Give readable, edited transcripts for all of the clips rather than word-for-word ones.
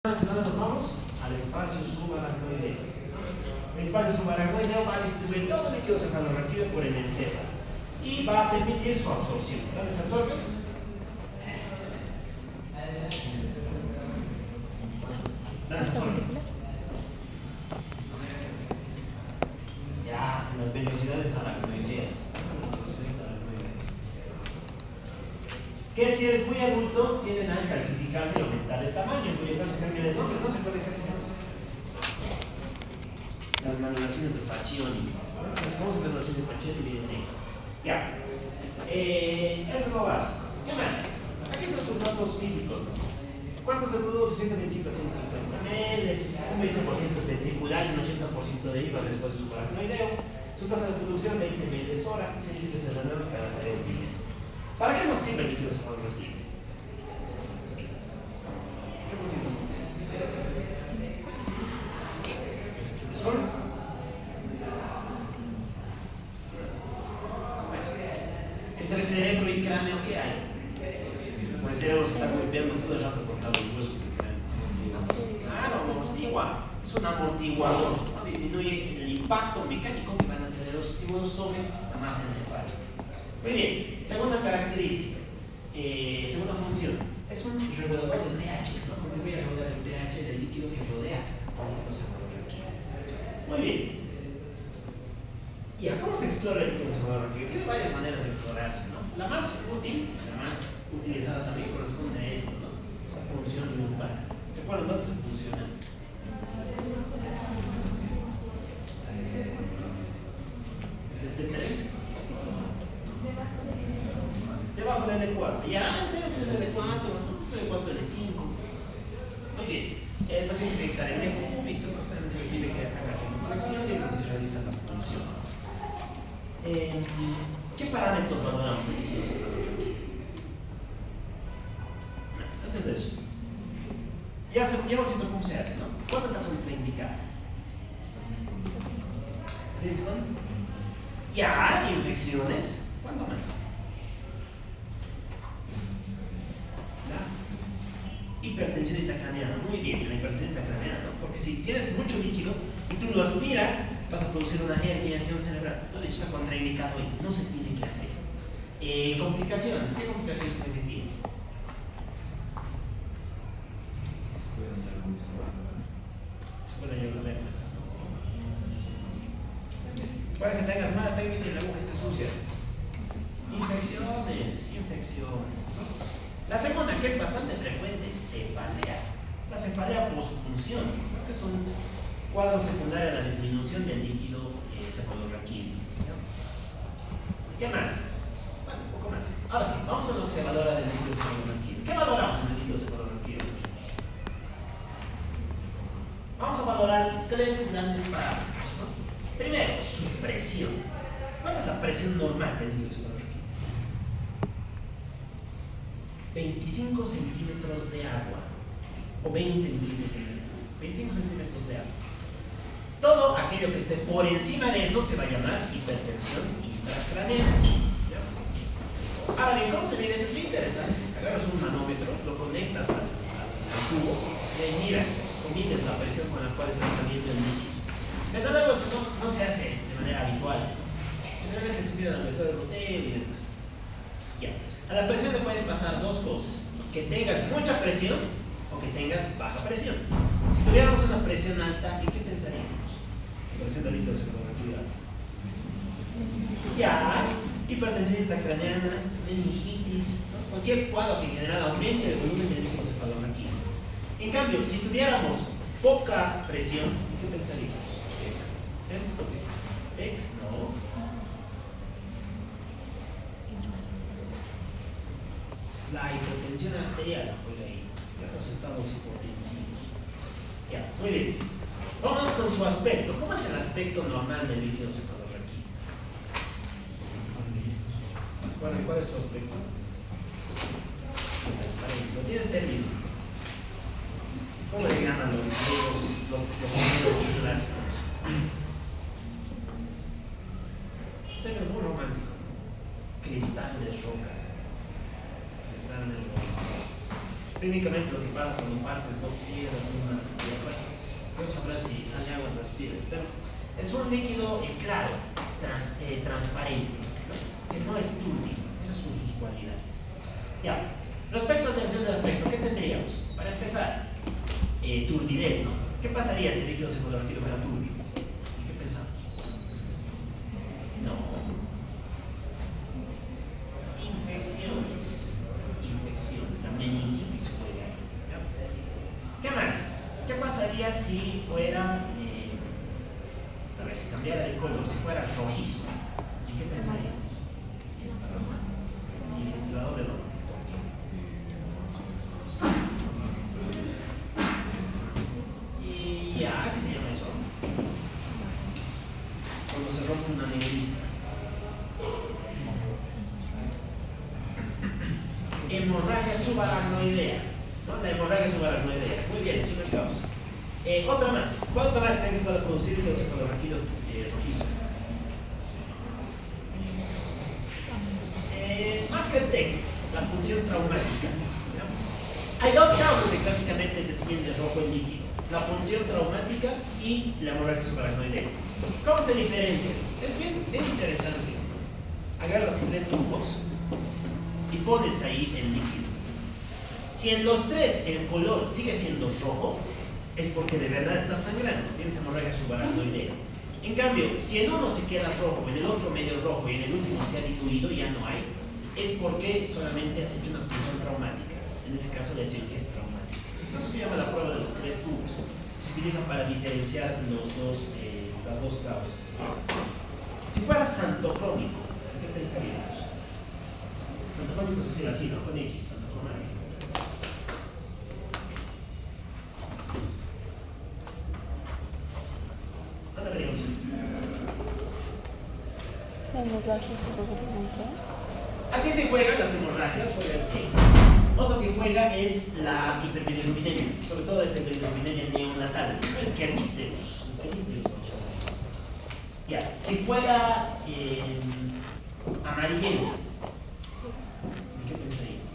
¿Dónde nos vamos? Al espacio subaracnoideo. El espacio subaracnoideo va a distribuir todo el líquido cefalorraquídeo por el encéfalo y va a permitir su absorción. ¿Dónde se absorbe? ¿Dónde se absorbe? Ya, en las vellosidades aracnoideas. Que si eres muy adulto, tienden a calcificarse y aumentar de tamaño, en cuyo caso cambia de nombre. No se puede gestionar. Las granulaciones de Pacchioni. Las famosas granulaciones de Pacchioni vienen ahí. Ya. Eso es lo básico. ¿Qué más? Aquí están sus datos físicos. ¿Cuánto se produce? 125 a 150 ml, un 20% es ventricular y un 80% de IVA después de su aracnoideo. Su tasa de producción 20 ml hora, se dice que se renueva cada 3 días. ¿Para qué nos sirve el líquido cefalorraquídeo? ¿Qué funciona? ¿Es solo? ¿Cómo es? Entre cerebro y cráneo, ¿qué hay? Pues el cerebro se está golpeando todo el rato contra los huesos del cráneo. Claro, amortigua. Es un amortiguador, ¿no? Disminuye el impacto mecánico que van a tener los estímulos sobre la masa encefálica. Muy bien, segunda característica, segunda función, es un regulador del pH, ¿no? Contribuye a regular el pH del líquido que rodea al líquido cefalorraquídeo. Muy bien. ¿Y a cómo se explora el líquido cefalorraquídeo? Tiene varias maneras de explorarse, ¿no? La más útil, la más utilizada también corresponde a esto, ¿no? La punción lumbar. ¿Se acuerdan dónde se funciona? ¿El T3? Debajo del L4, ya antes del L4, L4, L5. Muy bien, el paciente tiene que estar en el cúbito, también se le pide que haga genuflexión y es donde se realiza la punción. ¿Qué parámetros valoramos del líquido cefalorraquídeo? Antes de eso, ya hemos visto cómo se hace, ¿no? ¿Cuándo está contraindicado? ¿Sí? Ya, infecciones. ¿Cuándo más? Hipertensión intracraneana, muy bien, la hipertensión intracraneana, ¿no? Porque si tienes mucho líquido y tú lo aspiras, vas a producir una herniación cerebral. No, de hecho está contraindicado hoy, no se tiene que hacer. Complicaciones, ¿qué complicaciones puede tener? Se puede dañar la vértebra. Puede que tengas mala técnica y la aguja esté sucia. Infecciones. La segunda, que es bastante frecuente, cefalea. La cefalea pospunción, ¿no? Que es un cuadro secundario a la disminución del líquido cefalorraquídeo. ¿Qué más? Bueno, un poco más. Ahora sí, vamos con lo que se valora del líquido cefalorraquídeo. ¿Qué valoramos en el líquido cefalorraquídeo? Vamos a valorar tres grandes parámetros, ¿no? Primero, su presión. ¿Cuál es la presión normal del líquido cefalorraquídeo? 25 centímetros de agua o 20 mililitros de mercurio. 25 centímetros de agua. Todo aquello que esté por encima de eso se va a llamar hipertensión intracraneana. Ahora bien, ¿cómo se mide eso? Es muy interesante. Agarras un manómetro, lo conectas al tubo y ahí miras o mides la presión con la cual está saliendo el líquido. Desde luego eso no se hace de manera habitual. Generalmente se mide la velocidad del goteo y demás. Ya. A la presión le pueden pasar dos cosas: que tengas mucha presión o que tengas baja presión. Si tuviéramos una presión alta, ¿en qué pensaríamos? Presión del líquido cefalorraquídeo. Ya, hipertensión intracraneana, meningitis, ¿no? Cualquier cuadro que en general aumente el volumen del líquido cefalorraquídeo. En cambio, si tuviéramos poca presión, ¿en qué pensaríamos? ¿PEC? No. La hipotensión arterial, oiga ahí, ya los estados hipotensivos. Ya, muy bien. Vamos con su aspecto. ¿Cómo es el aspecto normal del líquido cefalorraquídeo? ¿Cuál es su aspecto? Lo tiene término. ¿Cómo le llaman los griegos clásicos? Término muy romántico. Cristal de roca. Técnicamente es lo que pasa cuando partes dos piedras, Es un líquido claro, transparente, ¿no? Que no es turbio. Esas son sus cualidades. Ya, respecto al tercer aspecto, ¿qué tendríamos? Para empezar, turbidez, ¿no? ¿Qué pasaría si el líquido cefalorraquídeo fuera turbio? ¿Y qué pensamos? No. Infecciones. La meningitis puede haber. ¿Ya? ¿Qué más? ¿Qué pasaría si fuera, a ver, si cambiara de color, si fuera rojizo? ¿Y qué pensaríamos? ¿Y el ventilador de dónde? Y ya, ¿qué se llama eso? Cuando se rompe una aneurisma. Hemorragia subaracnoidea, ¿no? La hemorragia subaracnoidea. Muy bien, es una causa. Otra más. ¿Cuánto más creen que puede producir el cefalorraquídeo rojizo? Más que el TEC, la punción traumática, ¿no? Hay dos causas que clásicamente definen de rojo el líquido: la punción traumática y la hemorragia subaracnoidea. ¿Cómo se diferencian? Es bien interesante. Agarras 3 tubos y pones ahí el líquido. Si en los 3 el color sigue siendo rojo, es porque de verdad está sangrando, tienes hemorragia subaracnoidea. En cambio, si en uno se queda rojo, en el otro medio rojo y en el último se ha diluido, ya no hay, es porque solamente has hecho una punción traumática. En ese caso, la etilogía es traumática. Eso se llama la prueba de los 3 tubos. Se utiliza para diferenciar las dos causas. Si fuera santocrónico, ¿qué pensaríamos? Santocrónico se escribe así, ¿no? Con X, santocrónico. ¿Dónde veríamos esto? La hemorragia subaracnoidea. Aquí se juegan las hemorragias, juega el qué. Otro que juega es la hiperbilirubinemia, sobre todo la hiperbilirubinemia neonatal, el Kernicterus. Ya, si fuera amarillento, ¿qué pensaríamos?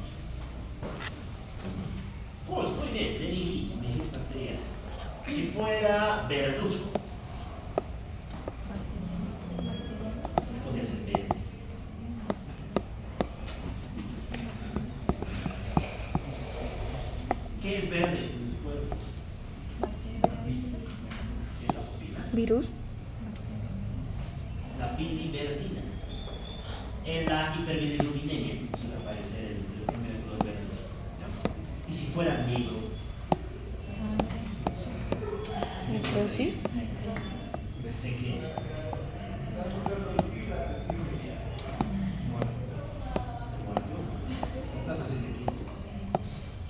Pues muy bien, meningitis bacteriana. Si fuera verduzco, podría ser verde. ¿Qué es verde? Virus. La biliverdina. En la hiperbilirubinemia suele aparecer el cambio de color verduzco. ¿Ya? Y si fuera negro, Necrosis. ¿de qué? Metástasis de qué?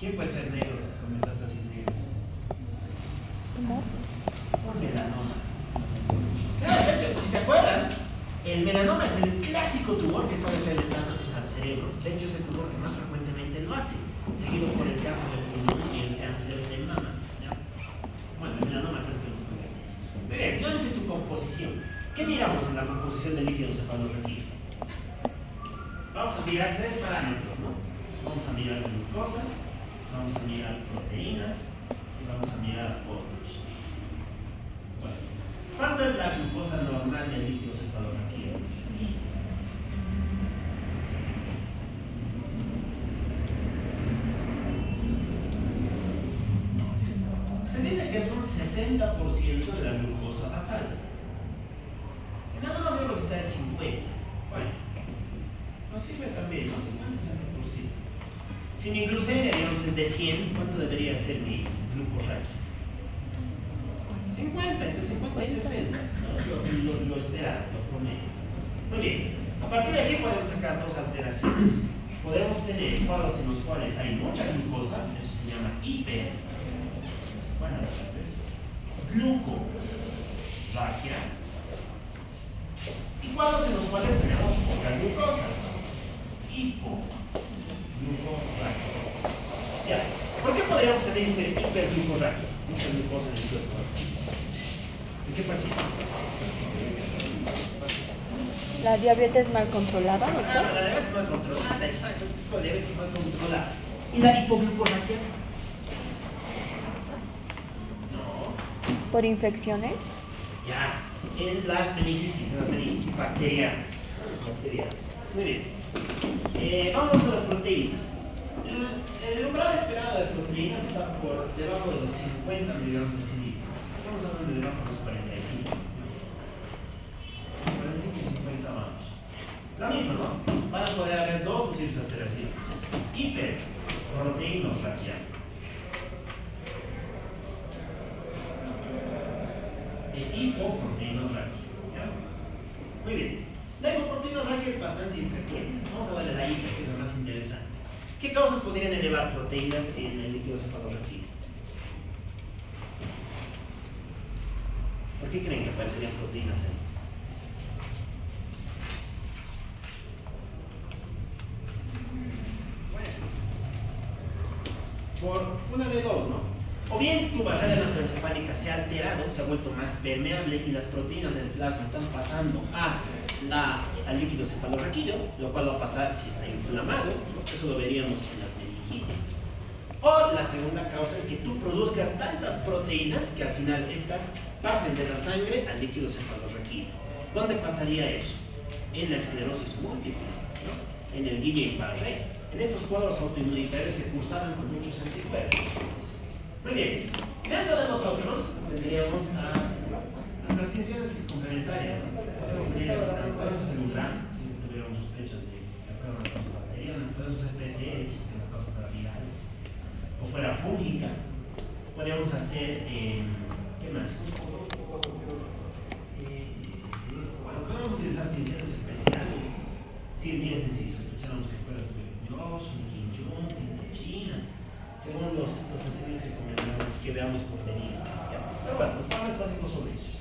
¿Quién puede ser negro con metástasis negras? Tumor. Melanoma. Claro, de hecho, si se acuerdan, el melanoma es el clásico tumor que suele hacer metástasis al cerebro. De hecho, es el tumor que más frecuentemente lo hace, seguido por el cáncer de pulmón y el cáncer de mama. ¿Ya? Bueno, el melanoma es que lo juega. Bien, finalmente su composición. ¿Qué miramos en la composición del líquido cefalorraquídeo? Vamos a mirar 3 parámetros, ¿no? Vamos a mirar glucosa, vamos a mirar proteínas y vamos a mirar otros. Bueno, ¿cuánto es la glucosa normal del líquido cefalorraquídeo? Se dice que es un 60% de la glucosa basal. En algunos libros está el 50%. Bueno, nos sirve también, ¿no? 50-60%. Si mi glucemia, digamos, es de 100, ¿cuánto debería ser mi glucorraquio? 50, entre 50 y 60, ¿no? Lo esperado, lo promedio. Muy bien, a partir de aquí podemos sacar 2 alteraciones. Podemos tener cuadros en los cuales hay mucha glucosa, eso se llama hiper. Buenas tardes. Glucorraquia. Y cuadros en los cuales tenemos poca glucosa. Hipoglucorraquia. Ya. ¿Por qué podríamos tener hiperglucorraquia? Mucha glucosa en el cuerpo. ¿En qué pacientes? ¿La diabetes mal controlada, doctor? La diabetes mal controlada, exacto. Este tipo de diabetes mal controlada. ¿Y la hipoglucorraquia? No. ¿Por infecciones? Ya. en las meningitis bacterianas. Muy bien. Vamos con las proteínas. El umbral esperado de proteínas está por debajo de los 50 miligramos de cilindro. Estamos hablando de debajo de los 45. 45 y 50 vamos. La misma, ¿no? Van a poder haber dos posibles alteraciones. Hiperproteínos raquianos. Hipoproteínos raquianos. Muy bien. La hipoproteínos raquianos es bastante infrecuente. Vamos a ver la hiper, que es la más interesante. ¿Qué causas podrían elevar proteínas en el líquido cefalorraquídeo? ¿Por qué creen que aparecerían proteínas ahí? Por una de dos, ¿no? O bien tu barrera hematoencefálica se ha alterado, se ha vuelto más permeable y las proteínas del plasma están pasando al líquido cefalorraquídeo, lo cual va a pasar si está inflamado, ¿no? Eso lo veríamos en las meningitis. O la segunda causa es que tú produzcas tantas proteínas que al final estas pasen de la sangre al líquido cefalorraquídeo. ¿Dónde pasaría eso? En la esclerosis múltiple, ¿no? En el Guillain-Barré, en estos cuadros autoinmunitarios que cursaban con muchos anticuerpos. Muy bien, dentro de nosotros tendríamos a las tensiones complementarias, ¿no? Podemos hacer un LAN, si tuviéramos sospechas de que fuera una causa bacteriana, podemos hacer PCR, si es una causa fuera viral, o fuera fúngica. Podríamos hacer, ¿qué más? Bueno, podemos utilizar tensiones especiales, si bien sencillo, sospecháramos que fuera tuberculoso, un quinchón, China, según los procedimientos que veamos por venir. Pero bueno, los patrones básicos son esos.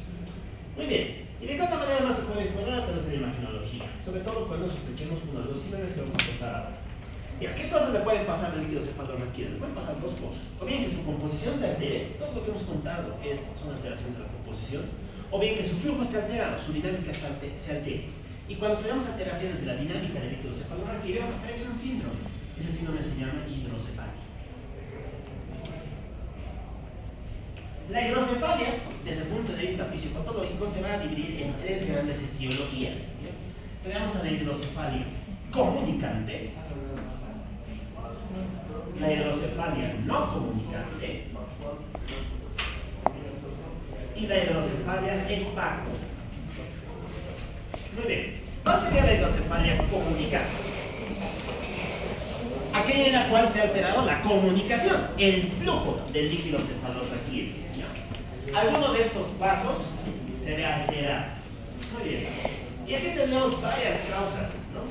Muy bien. ¿Y de qué otra manera más se puede explorar a través de la imagenología? Sobre todo cuando sospechemos uno de los síndromes que vamos a contar ahora. Mira, ¿qué cosas le pueden pasar al líquido cefalorraquídeo? Le pueden pasar dos cosas. O bien que su composición se altere, todo lo que hemos contado son alteraciones de la composición, o bien que su flujo esté alterado, su dinámica se altere. Y cuando tenemos alteraciones de la dinámica del líquido cefalorraquídeo, aparece un síndrome. Ese síndrome se llama hidrocefalia. La hidrocefalia, desde el punto de vista fisiopatológico, se va a dividir en tres grandes etiologías. Tenemos a la hidrocefalia comunicante, la hidrocefalia no comunicante y la hidrocefalia ex facto. Muy bien, ¿cuál sería la hidrocefalia comunicante? Aquella en la cual se ha alterado la comunicación, el flujo del líquido cefalorraquídeo. Alguno de estos pasos se ve alterado. Muy bien. Y aquí tenemos varias causas, ¿no?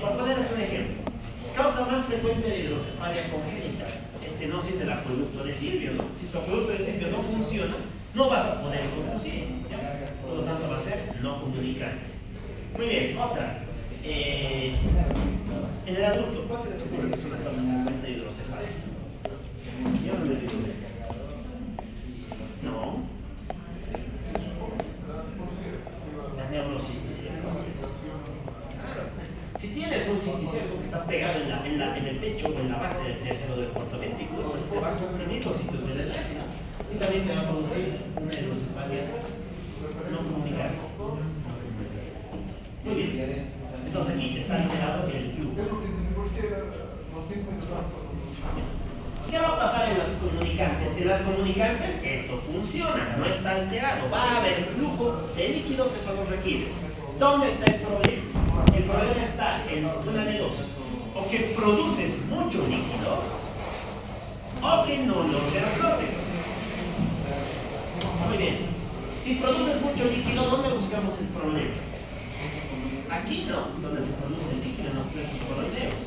Por ponerles un ejemplo. Causa más frecuente de hidrocefalia congénita, estenosis del acueducto de Silvio, ¿no? Si tu acueducto de Silvio no funciona, no vas a poder conducir, ¿ya? Por lo tanto va a ser no comunicante. Muy bien, otra. En el adulto, ¿cuál se les ocurre que es una causa frecuente de hidrocefalia? Yo no me digo. No. La neurocisticercosis. Si tienes un cisticerco que está pegado en el pecho o en la base del tercero del cuarto ventrículo, pues te va a comprimir los sitios del elágeno y también te va a producir una hidrocefalia no comunicada. Muy bien. Entonces aquí está alterado el flujo. ¿Qué va a pasar en las comunicantes? En las comunicantes esto funciona, no está alterado. Va a haber flujo de líquido cefalorraquídeo. ¿Dónde está el problema? El problema está en una de dos. O que produces mucho líquido o que no lo reabsorbes. Muy bien. Si produces mucho líquido, ¿dónde buscamos el problema? Aquí no, donde se produce el líquido en los plexos coroideos.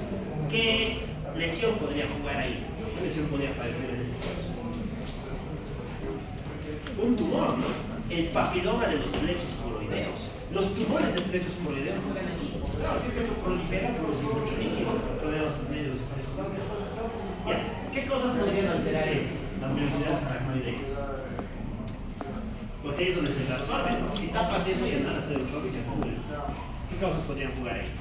¿Qué lesión podría jugar ahí? ¿Qué lesión podría aparecer en ese caso? Un tumor, ¿no? El papiloma de los plexos coroideos. Los tumores de plexos coroideos juegan aquí. Claro, si es que esto prolifera, produce mucho líquido, problemas medios cefalorraquídeos. Bien, ¿qué cosas podrían alterar eso? Las velocidades aracnoideas. Porque ahí es donde se reabsorbe, ¿no? Si tapas eso y nada se absorbe y se acumula. ¿Qué causas podrían jugar ahí?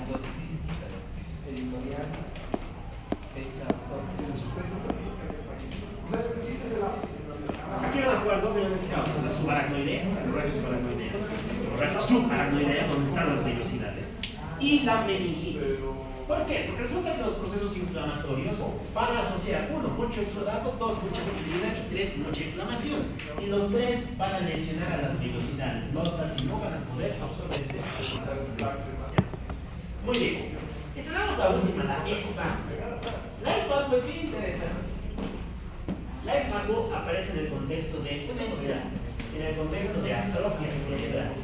Aquí van a jugar dos grandes causas, la subaracnoidea, la hemorragia subaracnoidea, la hemorragia subaracnoidea, donde están las vellosidades, y la meningitis. ¿Por qué? Porque resulta que los procesos inflamatorios van a asociar, uno, mucho exudato, dos, mucha fibrina y tres, mucha inflamación. Y los tres van a lesionar a las vellosidades, no van a poder absorberse. Muy bien. Y tenemos la última, la ex-vago. La ex-vago es bien interesante. La ex-vago aparece en el contexto de una entidad, en el contexto de atrofia cerebral.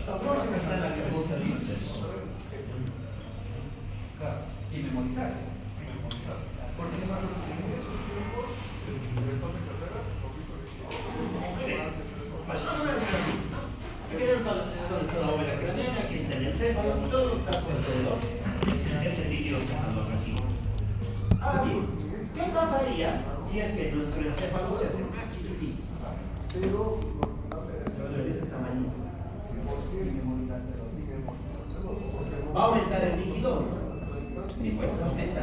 Vamos a imaginar la cabecita de ustedes. Claro, y memorizar. Vamos a hacer así. Aquí está la bóveda craneana, aquí está el encéfalo, todo lo que está a su alrededor es el líquido cefalorraquídeo. Ahora bien, ¿qué pasaría si es que nuestro encéfalo se hace más chiquitito? Se va a ver de este tamaño. ¿Va a aumentar el líquido? Sí, pues aumenta.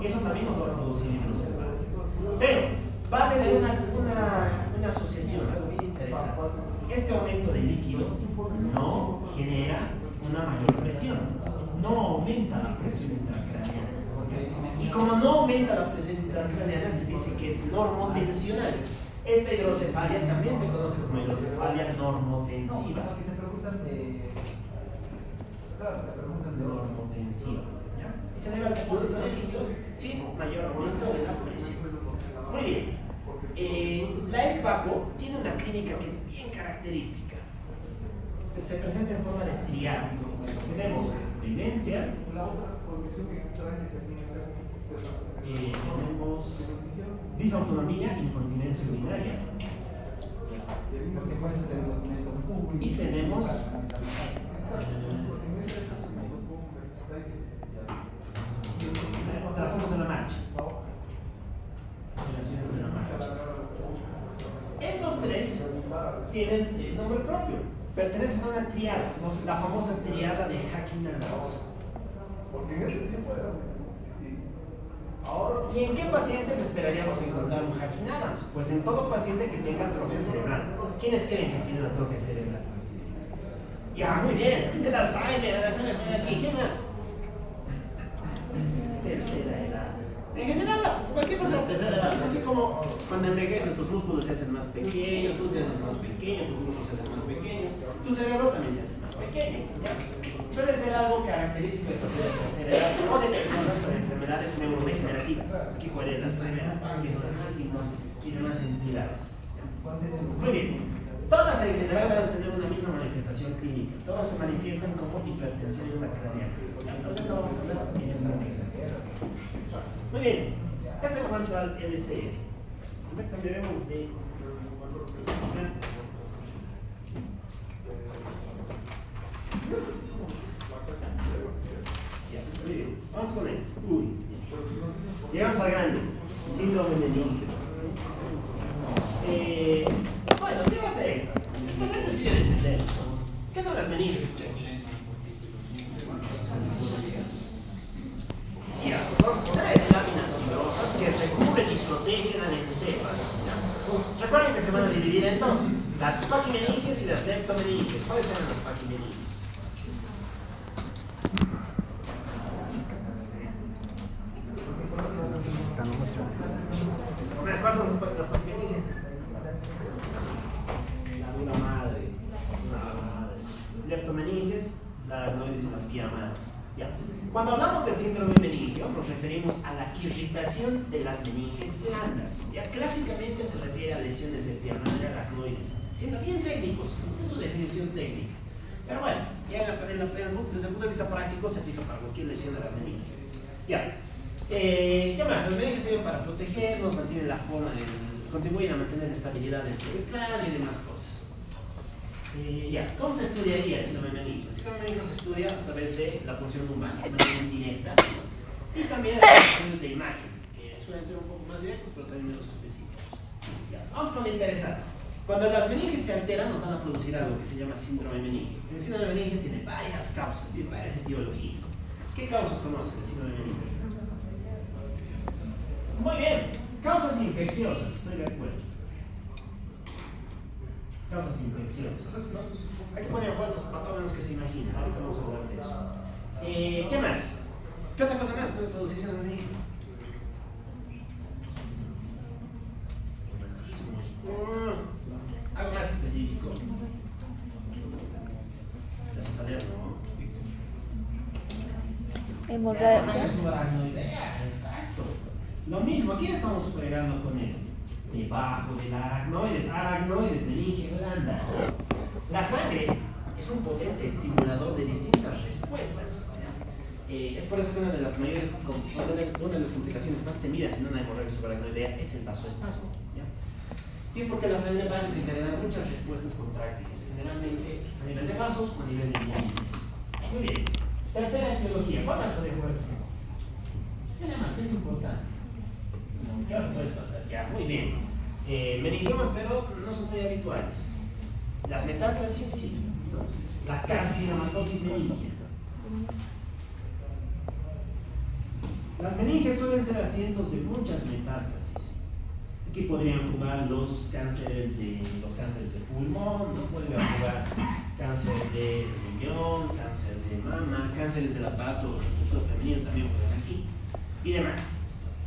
Y eso también nos va a producir hidrocefalia. Pero va a tener una asociación, algo bien interesante. Este aumento de líquido no genera una mayor presión, no aumenta la presión intracraneana. Y como no aumenta la presión intracraneana, se dice que es normotensional. Esta hidrocefalia también se conoce como hidrocefalia normotensiva. Normotensiva. ¿Ya? Y se debe al depósito de líquido sin mayor aumento de la presión. Muy bien. La ex-vago tiene una clínica que es bien característica. Se presenta en forma de triada. Tenemos demencia, tenemos disautonomía, incontinencia urinaria, y tenemos trastornos de la marcha. Alteraciones de la marcha. Estos tres tienen nombre propio, pertenecen a una triada, la famosa triada de Hacking-Adams. ¿Y en qué pacientes esperaríamos encontrar un Hacking-Adams? Pues en todo paciente que tenga atrofia cerebral. ¿Quiénes creen que tienen atrofia cerebral? Ya, muy bien. El Alzheimer aquí. ¿Quién más? Tercera edad. En general, cualquier cosa de tercera edad. Así como cuando envejeces, tus músculos se hacen más pequeños, tus dedos más pequeños, tus músculos se hacen más pequeños, tu cerebro también se hace más pequeño. ¿Ya? Suele ser algo característico de pacientes de tercera edad o de personas con enfermedades neurodegenerativas. Aquí juega el Alzheimer, y demás entidades. Muy bien. Todas en general van a tener una misma manifestación clínica. Todas se manifiestan como hipertensión intracraneana. Entonces vamos a hablar bien. Muy bien. Esto en cuanto al LCR. Cambiaremos de... Muy bien. Vamos con esto. Llegamos al grande. Síndrome meningio. Bueno, ¿qué va a ser esto? Esto es muy sencillo de entender. ¿Qué son las meninges, muchachos? Ya, son tres láminas fibrosas que recubren y protegen al encéfalo. Recuerden que se van a dividir entonces las paquimeninges y las leptomeninges. ¿Cuáles eran las paquimeninges? ¿Cuáles son las paquimeninges? La madre. Leptomeninges, la aracnoides y la pía madre. ¿Ya? Cuando hablamos de síndrome meningio, nos referimos a la irritación de las meninges blandas. ¿Ya? Clásicamente se refiere a lesiones de pía madre aracnoides, siendo bien técnicos, es su definición técnica. Pero bueno, ya desde el punto de vista práctico se aplica para cualquier lesión de la meninge. Ya. ¿Qué más? Las meninges sirven para protegernos, mantienen la forma contribuyen a mantener la estabilidad del cráneo y demás cosas. Ya, ¿cómo se estudiaría el síndrome meningio? El síndrome meningio se estudia a través de la punción lumbar, de manera indirecta, y también las cuestiones de imagen, que suelen ser un poco más directos, pero también menos específicos. Ya, vamos con lo interesante. Cuando las meninges se alteran, nos van a producir algo que se llama síndrome meningio. El síndrome meningio tiene varias causas, tiene varias etiologías. ¿Qué causas conocen el síndrome meningio? Muy bien. Causas infecciosas, estoy de acuerdo. Causas infecciosas, ¿no? Hay que poner a juego los patógenos que se imaginan. Ahorita vamos a hablar de eso. ¿Qué más? ¿Qué otra cosa más puede producirse en el meninge? Algo más específico. La cefalea, ¿no? Hemorragia. Subaracnoidea, exacto. Lo mismo, ¿quién estamos fregando con esto? Debajo del aracnoides, meninge blanda. La sangre es un potente estimulador de distintas respuestas. Es por eso que una de las complicaciones más temidas en una hemorragia subaracnoidea es el vasoespasmo. ¿Ya? Y es porque la sangre va a desencadenar muchas respuestas contráctiles, generalmente a nivel de vasos o a nivel de mielitis. Muy bien. Tercera etiología. ¿Cuál más puede jugar? ¿Qué más? Es importante. ¿Qué más puede pasar? Ya, muy bien. Meningiomas, pero no son muy habituales. Las metástasis, sí. La carcinomatosis meningia. Las meninges suelen ser asientos de muchas metástasis. Aquí podrían jugar los cánceres de pulmón, no podrían jugar cáncer de riñón, cáncer de mama, cánceres del aparato reproductor femenino también juegan aquí y demás.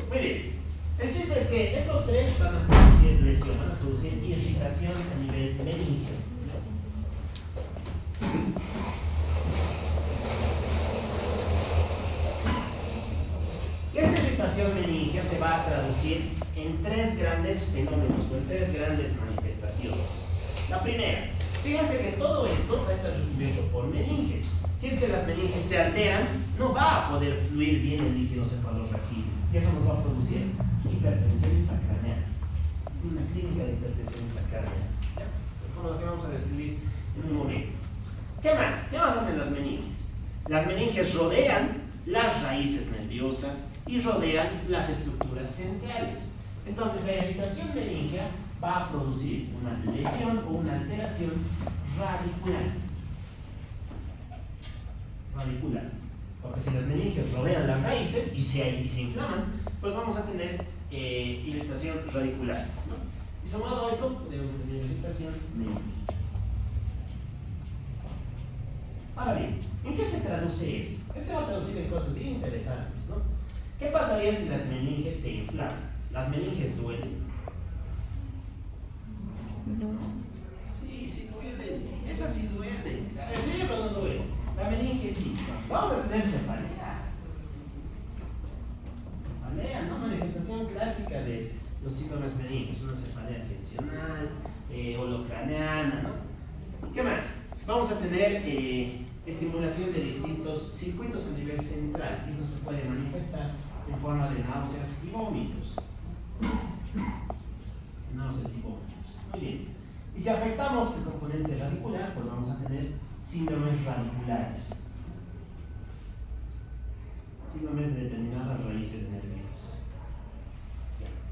Muy bien. El chiste es que estos tres van a producir lesión, van a producir irritación a nivel meningeo. Esta irritación meningea se va a traducir en tres grandes fenómenos o en tres grandes manifestaciones. La primera, fíjense que todo esto va a estar recubierto por meninges. Si es que las meninges se alteran, no va a poder fluir bien el líquido cefalorraquídeo y eso nos va a producir hipertensión intracraneal. Una clínica de hipertensión intracraneal. Como lo que vamos a describir en un momento. ¿Qué más? ¿Qué más hacen las meninges? Las meninges rodean las raíces nerviosas y rodean las estructuras centrales. Entonces la irritación meningea va a producir una lesión o una alteración radicular. Porque si las meninges rodean las raíces y se inflaman, pues vamos a tener irritación radicular, ¿no? Y sumado a esto, podemos tener irritación meningea. Ahora bien, ¿en qué se traduce esto? Esto va a traducir en cosas bien interesantes, ¿no? ¿Qué pasaría si las meninges se inflaman? ¿Las meninges duelen? No. Sí duelen. Esas sí duelen. El cerebro no duele. La meninge sí. Vamos a tener cefalea. Cefalea, ¿no? Manifestación clásica de los síndromes meninges. Una cefalea tensional, holocraneana, ¿no? ¿Qué más? Vamos a tener estimulación de distintos circuitos a nivel central. Y eso se puede manifestar en forma de náuseas y vómitos. Náuseas y vómitos. Muy bien. Y si afectamos el componente radicular, pues vamos a tener síndromes radiculares. Síndromes de determinadas raíces nerviosas.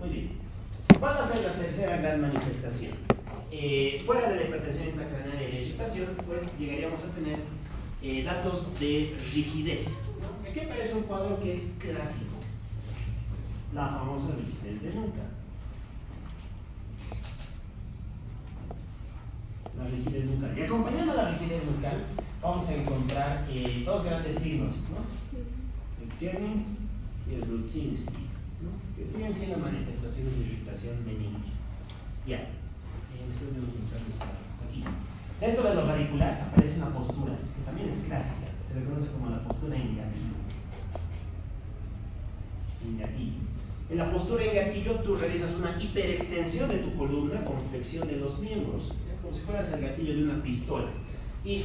Muy bien. ¿Cuál va a ser la tercera gran manifestación? Fuera de la hipertensión intracraneal y la irritación, pues llegaríamos a tener datos de rigidez, ¿no? Aquí aparece un cuadro que es clásico. La famosa rigidez de nuca. La rigidez nucal. Y acompañando a la rigidez nucal, vamos a encontrar dos grandes signos, ¿no? El Kerning y el Rudzinski, ¿no? Que siguen siendo manifestaciones de irritación meningea. Ya. Aquí. Dentro de lo radicular aparece una postura que también es clásica, se le conoce como la postura en gatillo. En la postura en gatillo tú realizas una hiperextensión de tu columna con flexión de los miembros, ¿ya? Como si fueras el gatillo de una pistola. ¿Y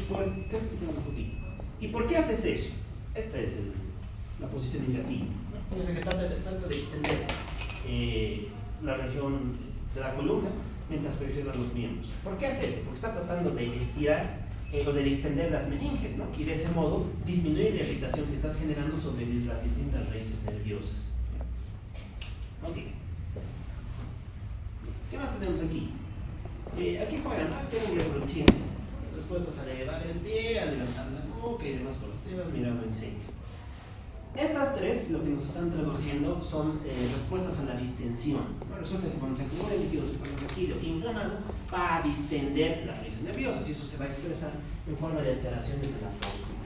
por qué haces eso? Esta es la posición en gatillo. Fíjense que trata de extender la región de la columna mientras flexiona los miembros. ¿Por qué hace esto? Porque está tratando de estirar o de distender las meninges, ¿no? Y de ese modo disminuir la irritación que estás generando sobre las distintas raíces nerviosas. Ok. ¿Qué más tenemos aquí? Aquí juegan Kerning y Rudzinski. Respuestas al elevar el pie, adelantar la nuca y demás cosas. Te van mirando en serio. Estas tres lo que nos están traduciendo son respuestas a la distensión. Bueno, resulta que cuando se acumula el líquido cefalorraquídeo inflamado, va a distender las raíces nerviosas y eso se va a expresar en forma de alteraciones de la postura.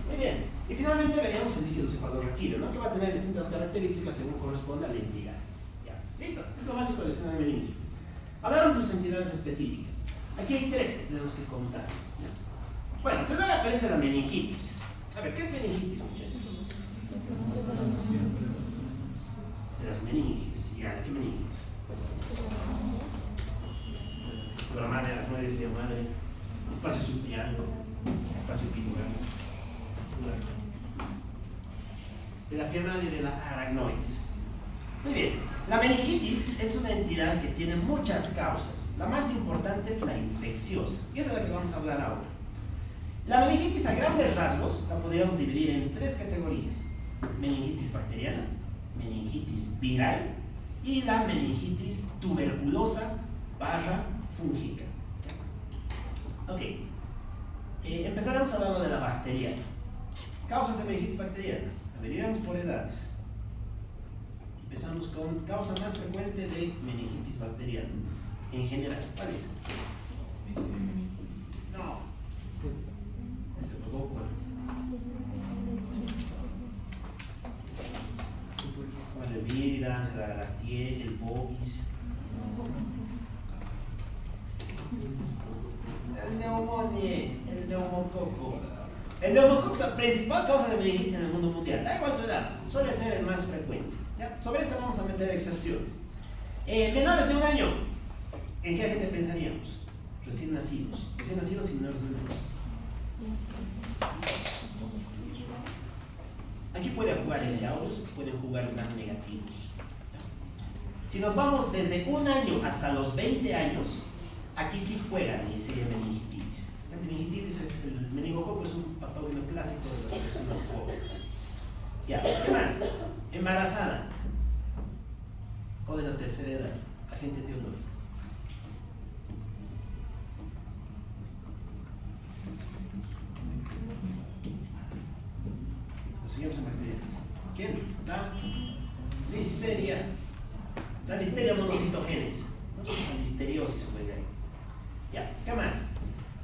Muy bien, y finalmente veríamos el líquido cefalorraquídeo, ¿no? Que va a tener distintas características según corresponda a la entidad. Ya, listo, es lo básico del escenario meninge. Hablamos de sus entidades específicas. Aquí hay tres que tenemos que contar. ¿Ya? Bueno, primero aparece la meningitis. A ver, ¿qué es meningitis, muchachos? De las meninges, ya, ¿qué meninges? La madre, las nueves de madre, espacio supial, espacio epidural, de la pierna y de la aracnoides. Muy bien, la meningitis es una entidad que tiene muchas causas. La más importante es la infecciosa, y esa es la que vamos a hablar ahora. La meningitis a grandes rasgos la podríamos dividir en tres categorías: meningitis bacteriana, meningitis viral y la meningitis tuberculosa / fúngica. Ok, empezaremos hablando de la bacteriana. Causas de meningitis bacteriana. A ver, iremos por edades. Empezamos con causa más frecuente de meningitis bacteriana. En general, ¿cuál es? No. Ese fue poco. Vale, el Viridas, la Galactier, el Bovis. El neumonía, el neumococo. El neumococo es la principal causa de meningitis en el mundo mundial. Da igual tu edad, suele ser el más frecuente. ¿Ya? Sobre esto vamos a meter excepciones. Menores de 1 año. ¿En qué agente pensaríamos? Recién nacidos. Recién nacidos y menores de 1 año. Aquí puede jugar SAOs, pueden jugar gram negativos. Si nos vamos desde 1 año hasta los 20 años, aquí sí juegan y sería meningitis. La meningitis es el meningococo, es un patógeno clásico de las personas jóvenes. Ya, ¿qué más? Embarazada o de la tercera edad, agente etiológico. Lo seguimos en bacterias. ¿Quién? La listeria. La listeria monocitogénese. La listeriosis juega ahí. Ya, ¿qué más?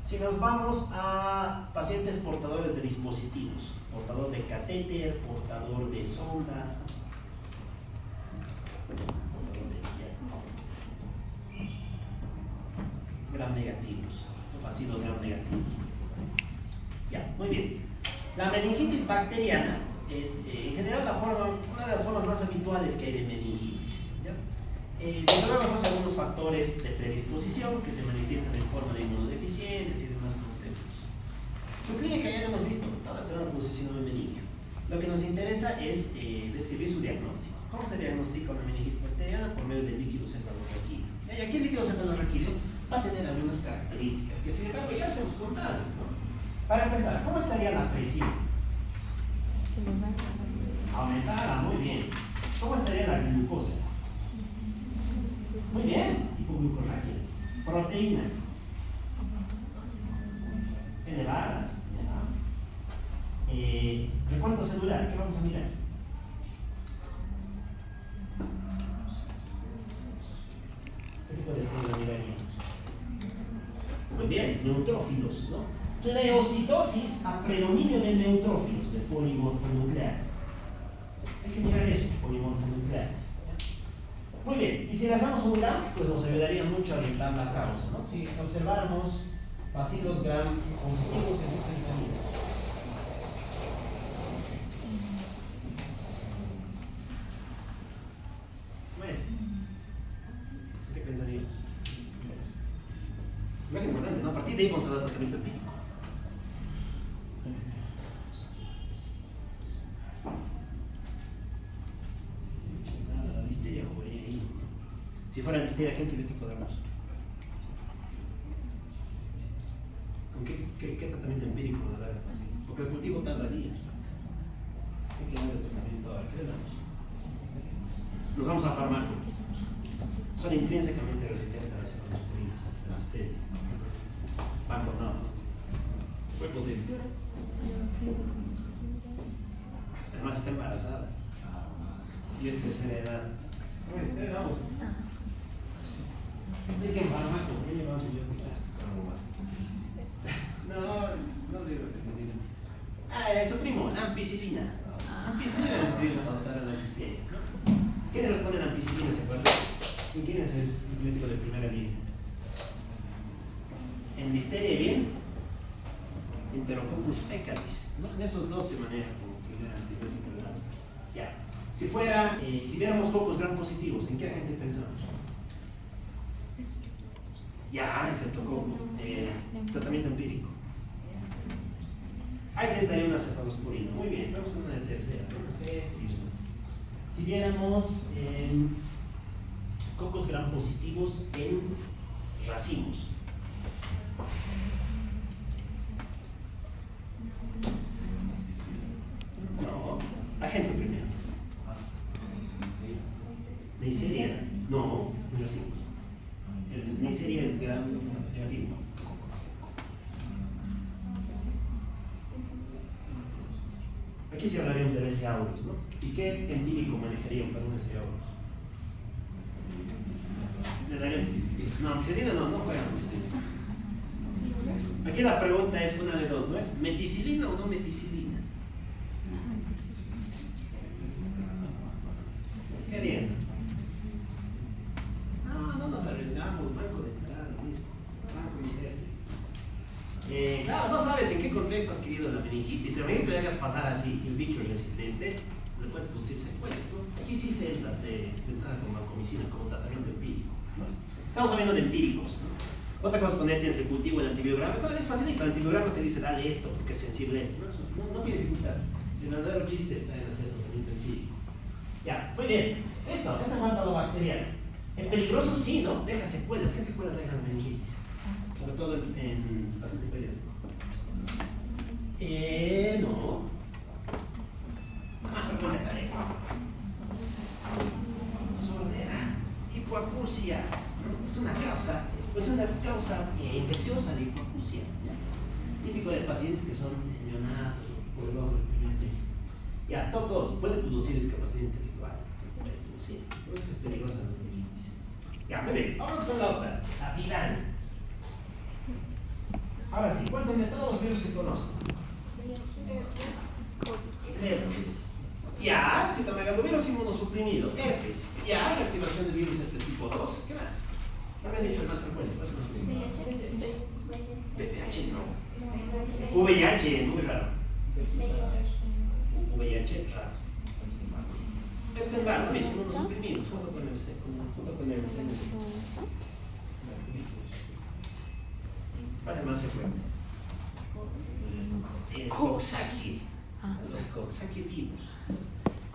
Si nos vamos a pacientes portadores de dispositivos, portador de catéter, portador de sonda, gram negativos, ácidos gram negativos. Ya, muy bien. La meningitis bacteriana es en general una de las formas más habituales que hay de meningitis. ¿Ya? Desde luego son algunos factores de predisposición que se manifiestan en forma de inmunodeficiencias y demás contextos. Su clínica ya lo hemos visto, todas tienen un signo meningio. Lo que nos interesa es describir su diagnóstico. ¿Cómo se diagnostica una meningitis bacteriana? Por medio del líquido cefalorraquídeo. Y aquí el líquido cefalorraquídeo va a tener algunas características que sin embargo ya se nos contaron, ¿no? Para empezar, ¿cómo estaría la presión? Aumentada, muy bien. ¿Cómo estaría la glucosa? Muy bien, hipoglucorraquia. Proteínas elevadas. Recuento celular, ¿qué vamos a mirar? ¿Qué tipo de célula miraríamos? Muy bien, neutrófilos, ¿no? Leucitosis a predominio de neutrófilos, de polimorfonucleares. Hay que mirar eso, polimorfonucleares. Muy bien, y si le hacemos un gram, pues nos ayudaría mucho a orientar la causa, ¿no? Si observáramos bacilos gram positivos en este pensamiento. ¿Cómo es? ¿Qué pensaríamos? Lo más importante, ¿no? A partir de ahí vamos a dar tratamiento empírico. La listeria jugaría ahí. Si fuera listeria, ¿qué antibiótico damos? ¿Con qué tratamiento empírico le dar? Porque el cultivo tarda días. ¿Qué queda de tratamiento ahora? ¿Qué le damos? Nos vamos a fármaco. Son intrínsecamente resistentes a las cefalosporinas, a la listeria. Van por no. Fue potente. Además está embarazada. Y es tercera edad. Vamos. Es que en farmaco, ¿qué lleva antibióticos? No digo que te digan. Su primo, la ampicilina. Ampicilina se utiliza para tratar la listeria, ¿no? ¿Quiénes responden a ampicilina, se acuerdan? ¿En quiénes es antibiótico de primera línea? En listeria bien, Enterococcus fecalis, ¿no? En esos dos se maneja como primer antibiótico, ¿verdad? Ya. Si viéramos focos gram positivos, ¿en qué agente pensamos? Ya, estreptococo, tratamiento empírico. Ahí se entraría una cefalosporina. Muy bien, vamos con una de tercera. Si viéramos cocos gram positivos en racimos. No, agente primero. Neisseria. No, en racimos. El Neisseria es gram negativo. Aquí se hablaríamos de S. aureus, ¿no? ¿Y qué empírico manejarían para un S. aureus? ¿Le darían? No, ampicilina no juega ampicilina. Aquí la pregunta es una de dos, ¿no? ¿Es meticilina o no meticilina? ¿Qué harían? No nos arriesgamos, banco de entrada, listo. Banco y claro, no sabes en qué contexto ha adquirido la meningitis. Si a menos le hagas pasar así, el bicho es resistente, le puedes producir secuelas, ¿no? Aquí sí se entra de entrada con vancomicina como tratamiento empírico, ¿no? Estamos hablando de empíricos, ¿no? Otra cosa con tienes el cultivo del antibiograma, todavía es facilito, el antibiograma te dice dale esto porque es sensible a esto, no tiene dificultad. El verdadero chiste está en hacer tratamiento empírico. Ya, muy bien. Esto es en cuanto a lo bacteriano. En peligroso sí, ¿no? Deja secuelas. ¿Qué secuelas deja la meningitis? Sobre todo en paciente pediátrico. No. Más frecuente parece. Sordera, hipoacusia. ¿No? Es una causa infecciosa de hipoacusia. ¿Ya? Típico de pacientes que son neonatos o por debajo del primer mes. Ya, top 2, puede producir discapacidad intelectual. Puede producir, por eso es peligrosa la meningitis. Ya, muy bien, vamos con la otra, la viral. Ahora sí, cuéntame todos los virus que conocen. Herpes. Ya, citomegalovirus inmunosuprimido. Herpes. Ya, reactivación del virus herpes tipo 2. ¿Qué más? No me han dicho el más frecuente. VPH no. VIH, muy raro. VIH, raro. Epstein-Barr, lo mismo, inmunosuprimidos, junto con el CMV. ¿Cuál es el más frecuente? El Coxsackie. Los Coxsackie virus.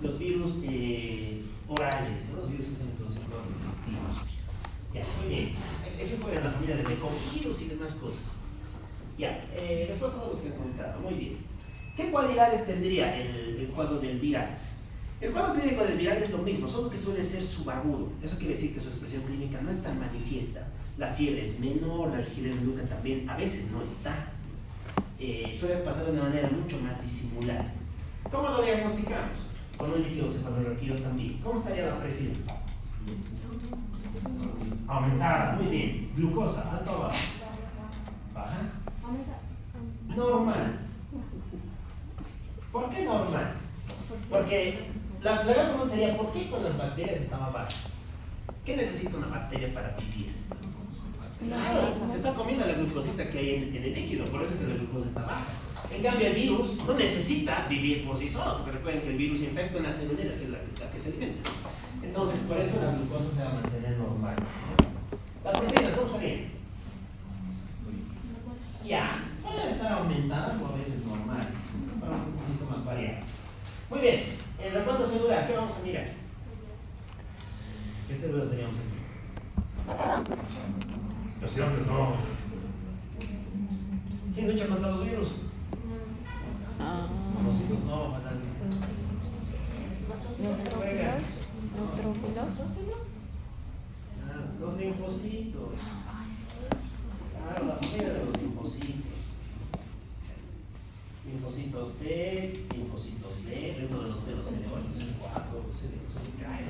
Los virus orales, ¿no? Los virus que se introducen por los intestinos. Ya, muy bien. Aquí juegan la familia de Lecovirus y demás cosas. Ya, después todos los que han contado. Muy bien. ¿Qué cualidades tendría el cuadro del viral? El cuadro clínico del viral es lo mismo, solo que suele ser subagudo. Eso quiere decir que su expresión clínica no es tan manifiesta. La fiebre es menor, la rigidez de nuca también a veces no está. Suele pasar de una manera mucho más disimulada. ¿Cómo lo diagnosticamos? Con un líquido cefalorraquídeo también. ¿Cómo estaría la presión? Aumentada, muy bien. Glucosa, alta o baja. Baja. Normal. ¿Por qué normal? Porque la gran pregunta sería, ¿por qué cuando las bacterias estaban bajas? ¿Qué necesita una bacteria para vivir? Claro, se está comiendo la glucosita que hay en el líquido, por eso es que la glucosa está baja. En cambio, el virus no necesita vivir por sí solo, porque recuerden que el virus infecta una célula y la célula que se alimenta. Entonces, por eso la glucosa se va a mantener normal. Las proteínas, ¿cómo estarían? Ya, pueden estar aumentadas o a veces normales, para un poquito más variado. Muy bien, en el recuento celular, ¿qué vamos a mirar? ¿Qué células teníamos aquí? Los hombres no. ¿Quién lucha contra los virus? Monocitos no, fantasma. Neutrófilos. Los linfocitos. Claro, la familia de los linfocitos. Linfocitos T, linfocitos B, dentro de los CD8, CD4, CD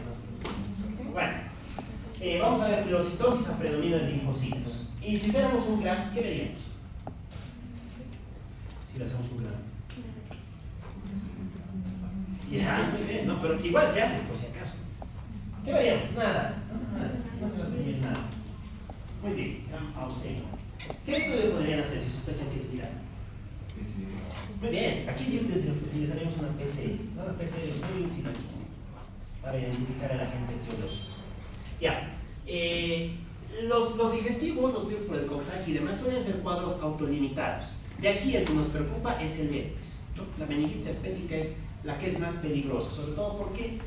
más o menos. Bueno, vamos a ver pilocitosis a predominio de linfocitos. Y si fuéramos un gran, ¿qué veríamos? Si le hacemos un gran. Ya, muy bien, no, pero igual se hace, por si acaso. ¿Qué veríamos? Nada, no se va a pedir nada. Muy bien, ausente. ¿Qué estudio podrían hacer si sospechan que es viral? Muy bien, aquí sí utilizaremos una PCR. Una PCR es muy útil aquí para identificar al agente etiológico. Ya, los digestivos, los virus por el Coxsackie y demás suelen ser cuadros autolimitados. De aquí el que nos preocupa es el herpes, ¿no? La meningitis herpética es la que es más peligrosa, sobre todo porque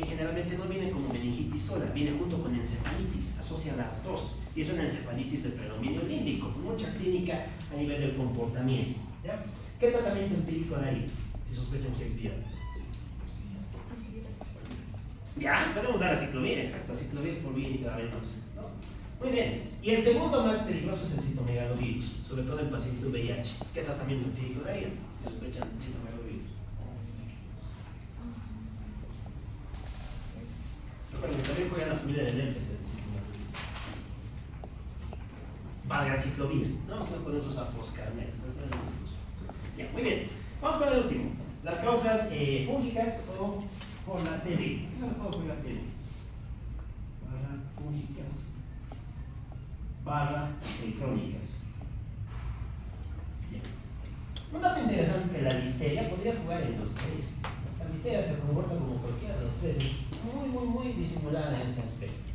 generalmente no viene como meningitis sola, viene junto con encefalitis, asocia las dos, y es una encefalitis de predominio límbico, con mucha clínica a nivel del comportamiento. ¿Ya? ¿Qué tratamiento empírico daría si sospechan que es viral? Ya, podemos dar aciclovir, exacto, aciclovir por vía intravenosa, ¿no? Muy bien, y el segundo más peligroso es el citomegalovirus, sobre todo en paciente VIH. ¿Qué tratamiento empírico daría si sospechan citomegalovirus? Recuerden, también juega la familia del herpes el citomegalovirus. Valganciclovir, ¿no? Si no podemos usar foscarnet, ya, muy bien, vamos con el último. Las causas fúngicas o por la TB, sobre todo por la TB. Fúngicas crónicas. Bien. Un dato interesante es que la listeria podría jugar en los tres. La listeria se comporta como cualquiera de los tres, es muy disimulada en ese aspecto.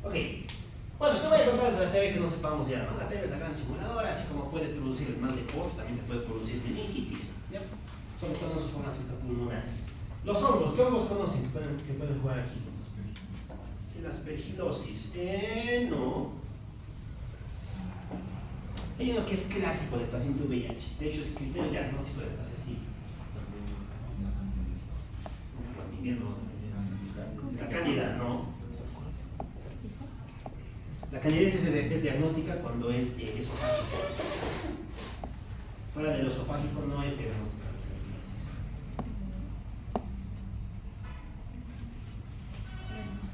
¿Ya? Ok, bueno, te voy a contar de la TB que no sepamos ya, ¿no? La TB es la gran simuladora, así como puede producir el mal de Post, también te puede producir meningitis, ¿ya? Sobre todo en sus formas extrapulmonares. Los hongos, ¿qué hongos conocen que pueden jugar aquí? La aspergilosis, no. Hay uno que es clásico del paciente VIH, de hecho es criterio diagnóstico del paciente. La cándida, no. La candidez es diagnóstica cuando es esofágica. Fuera del esofágico no es diagnóstica.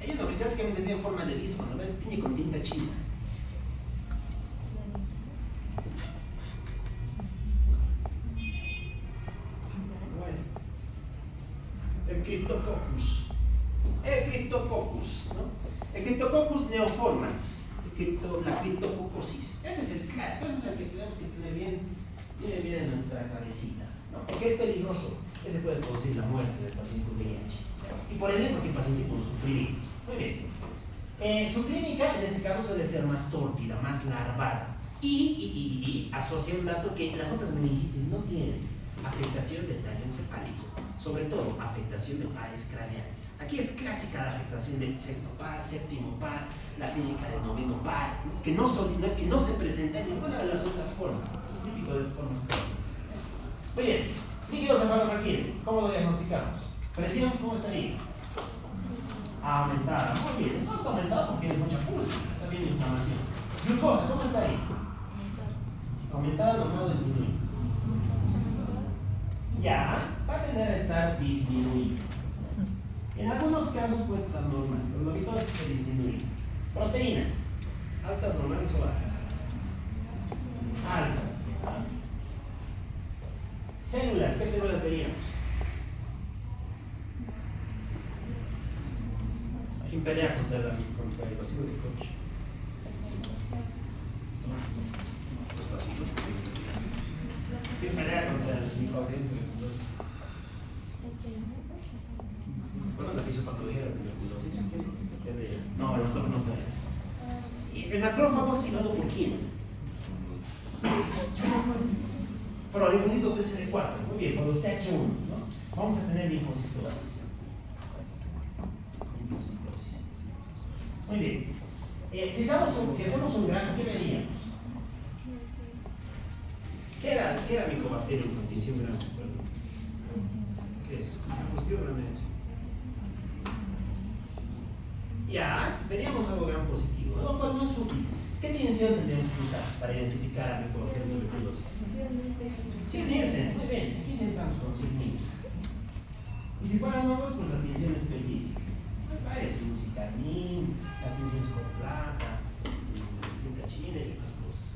Hay uno que básicamente tiene forma de disco, ¿no ves? Tiene con tinta china. El Cryptococcus. El Cryptococcus, ¿no? El Cryptococcus neoformans. La criptococosis. Ese es el clásico, ese es el que tenemos que tener bien en nuestra cabecita, ¿no? Porque es peligroso. Ese puede producir la muerte del paciente VIH. Y por ende, porque el paciente puede sufrir. Muy bien. Su clínica, en este caso, suele ser más tórpida, más larval. Y asocia un dato que las otras meningitis no tienen. Afectación del tallo encefálico, sobre todo afectación de pares craneales. Aquí es clásica la afectación del sexto par, séptimo par, la clínica del noveno par, ¿no? que no se presenta en ninguna de las otras formas. Es típico de las formas crónicas. Muy bien, líquido cefalorraquídeo, ¿cómo lo diagnosticamos? Presión, ¿cómo estaría? Aumentada, muy bien. No está aumentada porque tienes mucha pulsa, está bien inflamación. Glucosa, ¿cómo está ahí? Aumentada, normal o disminuida. Ya, va a tender a estar disminuido. En algunos casos puede estar normal, pero lo habitual es que esté disminuido. Proteínas, altas, normales o bajas. Altas. Células, ¿qué células veríamos? ¿Quién pelea contra el vacío de Koch? Los vacíos. ¿Quién pelea contra el microorganismos? Bueno, la fisiopatología de la tuberculosis. No, el doctor no pelea. ¿Y el macrófago activado por quién? Por los linfocitos de CD4. Muy bien, por los TH1, ¿no? Vamos a tener linfocitosis. Muy bien. Si hacemos un grafo, ¿qué veríamos? ¿Qué era micobacteria en condición grande? ¿Qué es? Cuestión realmente. Ya, veríamos algo gran positivo, lo cual no es útil. ¿Qué tensión tendríamos que usar para identificar a micobacteria tuberculosis? 100 Nielsen, muy bien. Aquí sentamos con 100 Nielsen. Y si fueran hongos, pues la tinción específica. Hay varias, musicanín, las tinciones con plata, chile y otras cosas.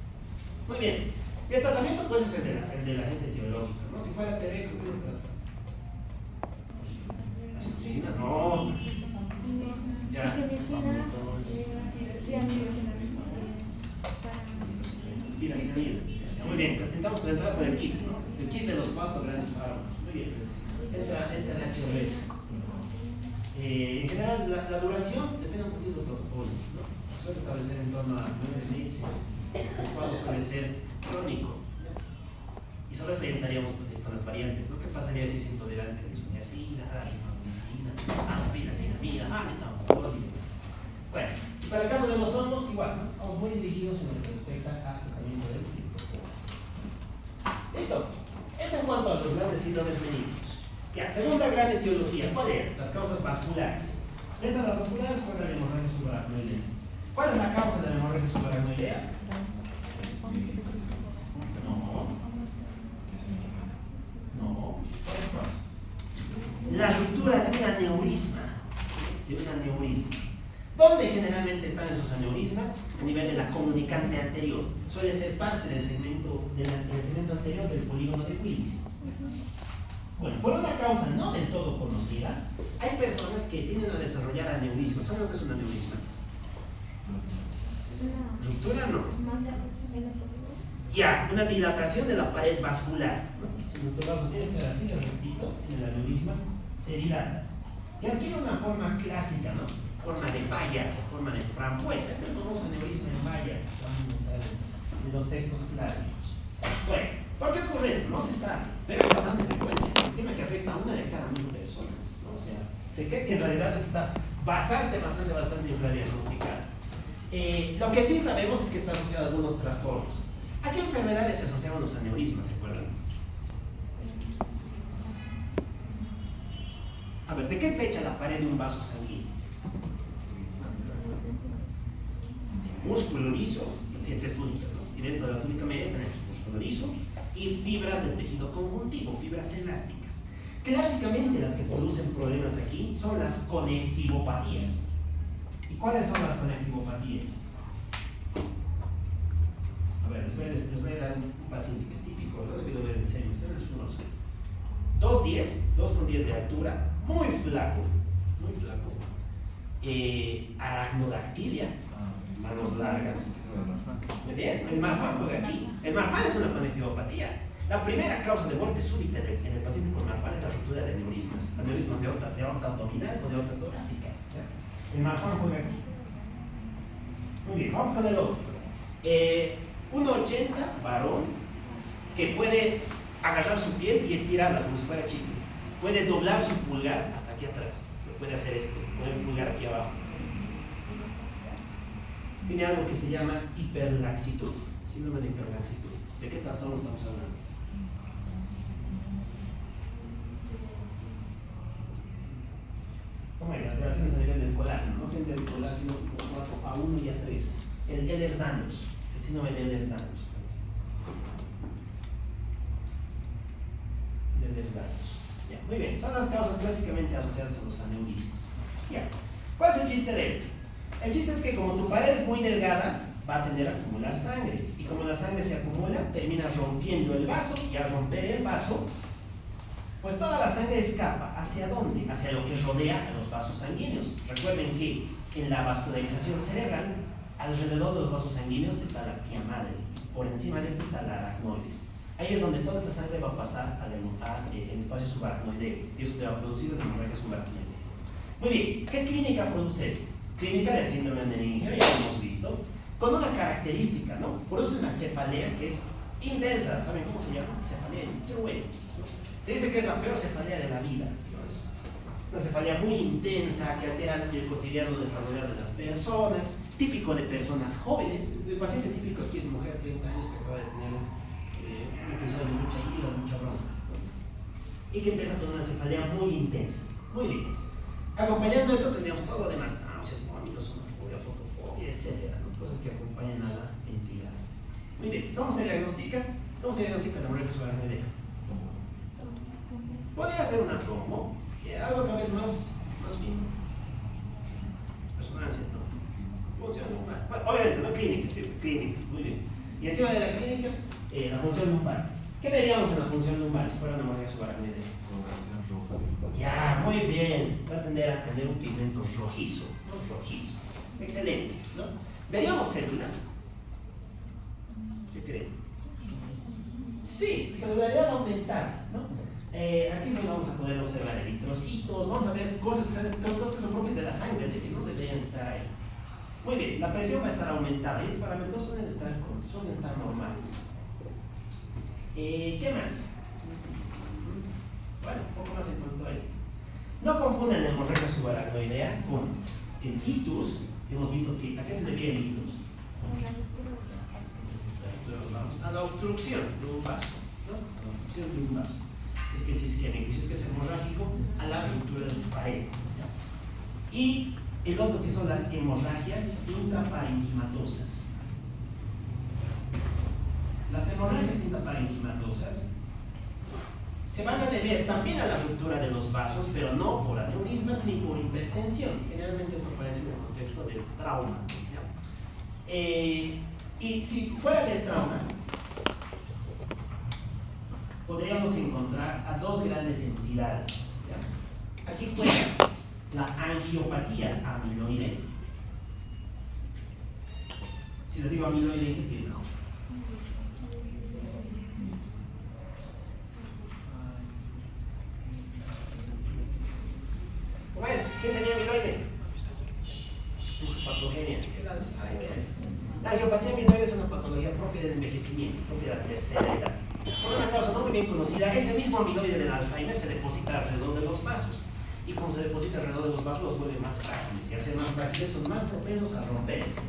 Muy bien. Y el tratamiento pues es el de la gente teológica, ¿no? Si fuera TV, ¿qué puede tratar? ¿Asesina? No. Ya. Viracinamida. Muy bien, entramos con entrada con el kit, ¿no? El kit de los 4 grandes fármacos. Muy bien. Entra el HRS. En general, la duración depende un poquito del protocolo, ¿no? Suele establecer en torno a 9 meses, el cual suele ser crónico. Y sobre eso orientaríamos con las variantes, ¿no? ¿Qué pasaría si es intolerante a la isoniazida, a la rifampicina, a la piracinamida, a metamorfina y demás? Bueno, y para el caso de los hongos, igual, ¿no? Estamos muy dirigidos en lo que respecta al tratamiento del triptófano. Listo. Esto en cuanto a los grandes síndromes meníngicos. Ya, segunda gran etiología, ¿cuál es? Las causas vasculares. Dentro de las vasculares, ¿cuál es la hemorragia subaracnoidea? ¿Cuál es la causa de la hemorragia subaracnoidea? No. ¿Cuál es la causa? La ruptura de un aneurisma. ¿Dónde generalmente están esos aneurismas? A nivel de la comunicante anterior. Suele ser parte del segmento anterior del polígono de Willis. Bueno, por una causa no del todo conocida, hay personas que tienden a desarrollar aneurismas. ¿Saben lo que es un aneurisma? Ruptura no. Ya, una dilatación de la pared vascular, ¿no? Si nuestro vaso tiene que ser así, lo repito, en el aneurisma se dilata. Y adquiere una forma clásica, ¿no? Forma de valla o forma de frambuesa. Este es el famoso aneurisma en valla, que vamos a mostrar en los textos clásicos. Bueno, ¿por qué ocurre esto? No se sabe, pero es bastante frecuente. Se estima que afecta a 1 de cada 1000 personas, ¿no? O sea, se cree que en realidad está bastante infradiagnosticado. Lo que sí sabemos es que está asociado a algunos trastornos. ¿A qué enfermedades se asociaban los aneurismas, se acuerdan? A ver, ¿de qué está hecha la pared de un vaso sanguíneo? De músculo liso, y tiene 3 túnicas, ¿no? Y dentro de la túnica media tenemos músculo liso y fibras del tejido conjuntivo, fibras elásticas. Clásicamente las que producen problemas aquí son las conectivopatías. ¿Y cuáles son las conectivopatías? A ver, les voy a dar un paciente que es típico, no debido ver en serio, ustedes no lo saben. 2,10 de altura, muy flaco, aracnodactilia, manos largas. Muy bien, el marfan juega aquí. El marfan es una conectivopatía. La primera causa de muerte súbita en el paciente con marfan es la ruptura de aneurismas de aorta abdominal o de aorta torácica. ¿Ya? El marfan juega aquí. Muy bien, vamos con el otro. 1,80, varón, que puede agarrar su piel y estirarla como si fuera chicle. Puede doblar su pulgar hasta aquí atrás. Puede hacer esto, poner el pulgar aquí abajo. Tiene algo que se llama hiperlaxitud, síndrome de hiperlaxitud. ¿De qué trastorno estamos hablando? ¿Cómo es? Alteraciones a nivel del colágeno, ¿no? Gente del colágeno 4A1 y A3. El Ehlers-Danlos, el síndrome de Ehlers-Danlos. Ya, muy bien, son las causas clásicamente asociadas a los aneurismas. Ya. ¿Cuál es el chiste de esto? El chiste es que como tu pared es muy delgada, va a tender a acumular sangre. Y como la sangre se acumula, termina rompiendo el vaso. Y al romper el vaso, pues toda la sangre escapa. ¿Hacia dónde? Hacia lo que rodea a los vasos sanguíneos. Recuerden que en la vascularización cerebral, alrededor de los vasos sanguíneos está la arteria madre. Por encima de esta está la aracnoides. Ahí es donde toda esta sangre va a pasar al espacio subaracnoideo. Y eso te va a producir una hemorragia subaracnoidea. Muy bien, ¿qué clínica produce esto? Clínica de síndrome meningeo, ya lo hemos visto, con una característica, ¿no? Produce una cefalea que es intensa. ¿Saben cómo se llama? Cefalea intrueno. Se dice que es la peor cefalea de la vida, ¿no? Es una cefalea muy intensa que altera el cotidiano desarrollar de las personas, típico de personas jóvenes. El paciente típico aquí es mujer de 30 años que acaba de tener un episodio de mucha ira, mucha bronca, ¿no? Y que empieza con una cefalea muy intensa. Muy bien. Acompañando esto tenemos todo lo demás, náuseas, vómitos, sonofobia, fotofobia, etc. ¿no? Cosas que acompañan a la entidad. Muy bien, ¿cómo se diagnostica? ¿Cómo se diagnostica la hemorragia subaracnoidea? Podría ser una tomo, Algo tal vez más fino. Resonancia, ¿no? Función lumbar. Bueno, obviamente, no clínica, sí, clínica, muy bien. Y encima de la clínica, la función lumbar. ¿Qué veríamos en la función lumbar si fuera una hemorragia subaracnoidea? Ya, muy bien. Va a tender a tener un pigmento rojizo, ¿no? Rojizo. Excelente, ¿no? Veríamos células. ¿Qué creen? Sí, celularidad va a aumentar, ¿no? Aquí nos vamos a poder observar eritrocitos, vamos a ver cosas que son propias de la sangre, de que no deberían estar ahí. Muy bien, la presión va a estar aumentada y los parámetros suelen estar normales. ¿Qué más? Bueno, un poco más en cuanto a esto. No confundan la hemorragia subaracnoidea con el ictus. Hemos visto que ¿a qué se debía el ictus? A la obstrucción de un vaso, ¿no? A la obstrucción de un vaso. Es que es isquémico, si es que es hemorrágico, a la ruptura de su pared, ¿ya? Y el otro que son las hemorragias intraparenquimatosas. Las hemorragias intraparenquimatosas se van a deber también a la ruptura de los vasos, pero no por aneurismas ni por hipertensión. Generalmente esto aparece en el contexto del trauma, ¿ya? Y si fuera del trauma, podríamos encontrar a dos grandes entidades, ¿ya? Aquí juega la angiopatía amiloide. Si les digo amiloide, ¿qué piensan? ¿Cómo es? ¿Quién tenía amiloide? Su patogenia. La angiopatía amiloide es una patología propia del envejecimiento, propia de la tercera edad. Por una causa no muy bien conocida, ese mismo amiloide del Alzheimer se deposita alrededor de los vasos. Y como se deposita alrededor de los vasos, los vuelve más frágiles. Y al ser más frágiles, son más propensos a romperse.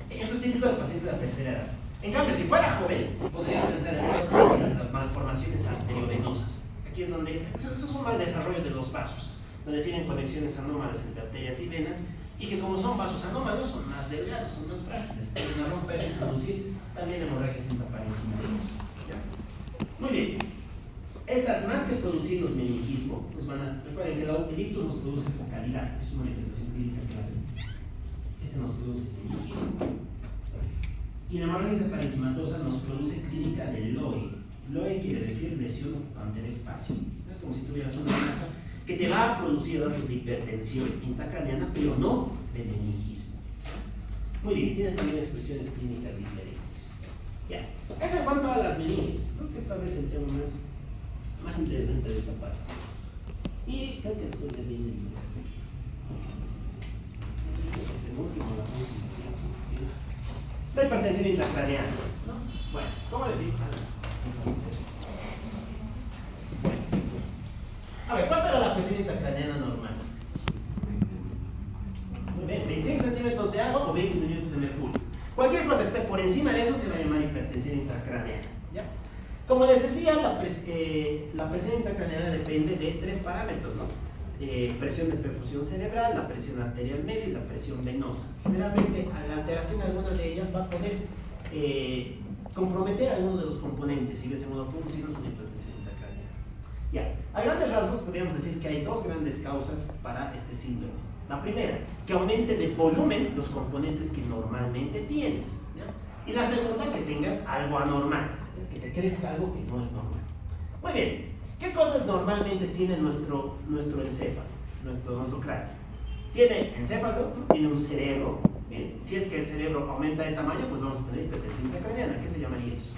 Esto es típico del paciente de la tercera edad. En cambio, si fuera joven, podría pensar en las malformaciones arteriovenosas. Aquí es donde, eso es un mal desarrollo de los vasos, donde tienen conexiones anómalas entre arterias y venas, y que como son vasos anómalos, son más delgados, son más frágiles. Tienden a romperse y producir también hemorragias intraparenquimatosas. Muy bien. Estas, más que producir los meningismos, nos van a. Recuerden que el ictus nos produce focalidad, es una manifestación clínica que hace. Este nos produce meningismo. Y la hemorragia intraparenquimatosa nos produce clínica del LOE. LOE quiere decir lesión ocupante del espacio. Es como si tuvieras una masa que te va a producir datos de hipertensión intracraneana, pero no de meningismo. Muy bien, tienen también expresiones clínicas diferentes. Ya, esto en cuanto a las meninges, ¿no? Que esta vez el tema más interesante de esta parte. Y creo que después de bien la hipertensión intracraneana, ¿no? Bueno, ¿cómo definir? Bueno, a ver, ¿cuánto era la presión intracraneana normal? Muy bien, 25 centímetros de agua o 20 millones de mercurio. Cualquier cosa que esté por encima de eso se va a llamar hipertensión intracraneana, ¿ya? Como les decía, la presión intracraneana depende de tres parámetros, ¿no? Presión de perfusión cerebral, la presión arterial media y la presión venosa. Generalmente, a la alteración de alguna de ellas va a poder comprometer alguno de los componentes y de ese modo producirnos una hipertensión intracraneana. Ya, a grandes rasgos podríamos decir que hay dos grandes causas para este síndrome. La primera, que aumente de volumen los componentes que normalmente tienes, ¿ya? Y la segunda, que tengas algo anormal, que te crezca algo que no es normal. Muy bien, ¿qué cosas normalmente tiene nuestro encéfalo, nuestro cráneo? Tiene encéfalo, tiene un cerebro, ¿bien? Si es que el cerebro aumenta de tamaño, pues vamos a tener hipertensión intracraneana. ¿Qué se llamaría eso?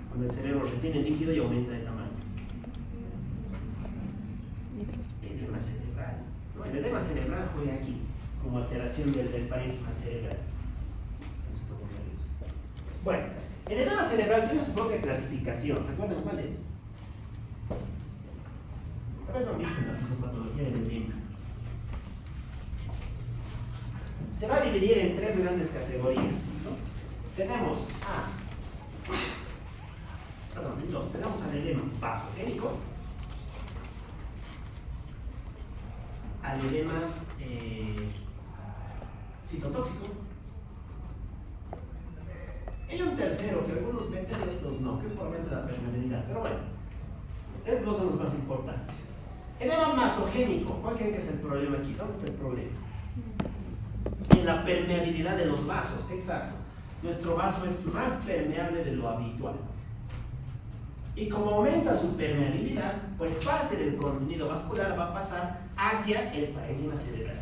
Cuando el cerebro retiene líquido y aumenta de tamaño. Edema cerebral. ¿No? El edema cerebral juega aquí, como alteración del parénquima cerebral. Bueno, el edema cerebral tiene su propia clasificación. ¿Se acuerdan cuál es? A ver, lo han visto en la fisiopatología del edema. Se va a dividir en tres grandes categorías, ¿no? Tenemos tenemos al edema vasogénico, al edema citotóxico, hay un tercero que algunos meten y otros no, que es probablemente la permeabilidad, pero bueno, Estos dos son los más importantes. Edema masogénico. ¿Cuál creen que es el problema aquí? ¿Dónde está el problema? En la permeabilidad de los vasos, exacto. Nuestro vaso es más permeable de lo habitual. Y como aumenta su permeabilidad, pues parte del contenido vascular va a pasar hacia el parénquima cerebral.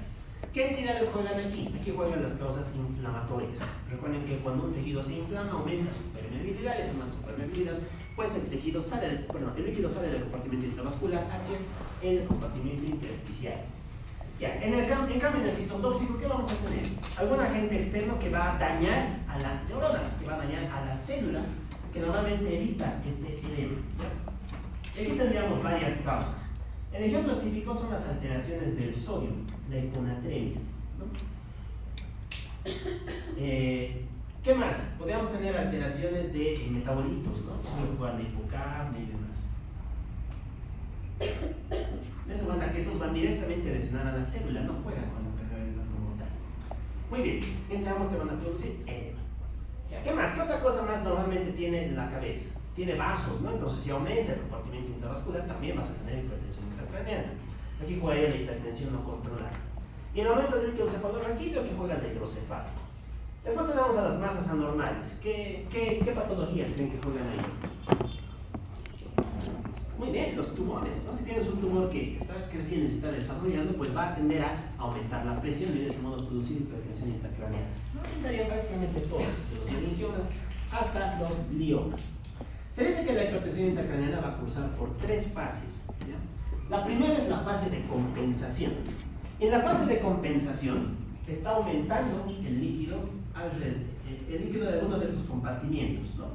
¿Qué entidades juegan aquí? Aquí juegan las causas inflamatorias. Recuerden que cuando un tejido se inflama, aumenta su permeabilidad, y al aumentar su permeabilidad, pues el tejido sale el líquido sale del compartimento intravascular hacia el compartimento intersticial. Ya, en cambio, en el citotóxico, ¿qué vamos a tener? Algún agente externo que va a dañar a la neurona, que va a dañar a la célula, que normalmente evita este edema. ¿Ya? Y aquí tendríamos varias causas. El ejemplo típico son las alteraciones del sodio, la hiponatremia, ¿no? ¿Qué más? Podríamos tener alteraciones de metabolitos, ¿no? Sobre todo la hipocarmia y demás. Den cuenta que estos van directamente a lesionar a la célula, no juegan con la permeabilidad como tal. Muy bien, entramos que van a producir edema. ¿Qué más? ¿Qué otra cosa más normalmente tiene la cabeza? Tiene vasos, ¿no? Entonces, si aumenta el compartimento intravascular, también vas a tener hipertensión intracraneana. Aquí juega la hipertensión no controlada. Y el aumento del líquido cefalorraquídeo, aquí juega el hidrocefálico. Después tenemos a las masas anormales. ¿Qué patologías creen que juegan ahí? Muy bien, los tumores, ¿no? Si tienes un tumor que está creciendo y se está desarrollando, pues va a tender a aumentar la presión y de ese modo producir hipertensión intracraneana. No aumentaría prácticamente todos, de los melingiomas hasta los gliomas. Se dice que la hipertensión intracraneana va a cursar por 3 fases. ¿Ya? La primera es la fase de compensación. En la fase de compensación está aumentando el líquido de uno de sus compartimientos, ¿no?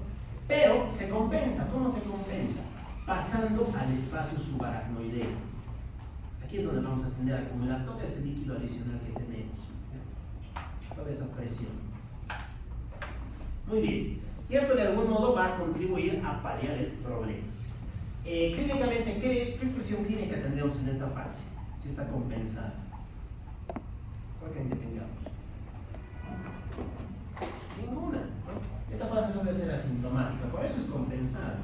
Pero se compensa. ¿Cómo se compensa? Pasando al espacio subaracnoideo. Aquí es donde vamos a tender a acumular todo ese líquido adicional que tenemos, ¿ya? Toda esa presión. Muy bien. Y esto de algún modo va a contribuir a paliar el problema. Clínicamente, ¿qué expresión clínica tendríamos en esta fase? Si está compensada. ¿Cuál creen que tengamos? Ninguna, ¿no? Esta fase suele ser asintomática, por eso es compensada.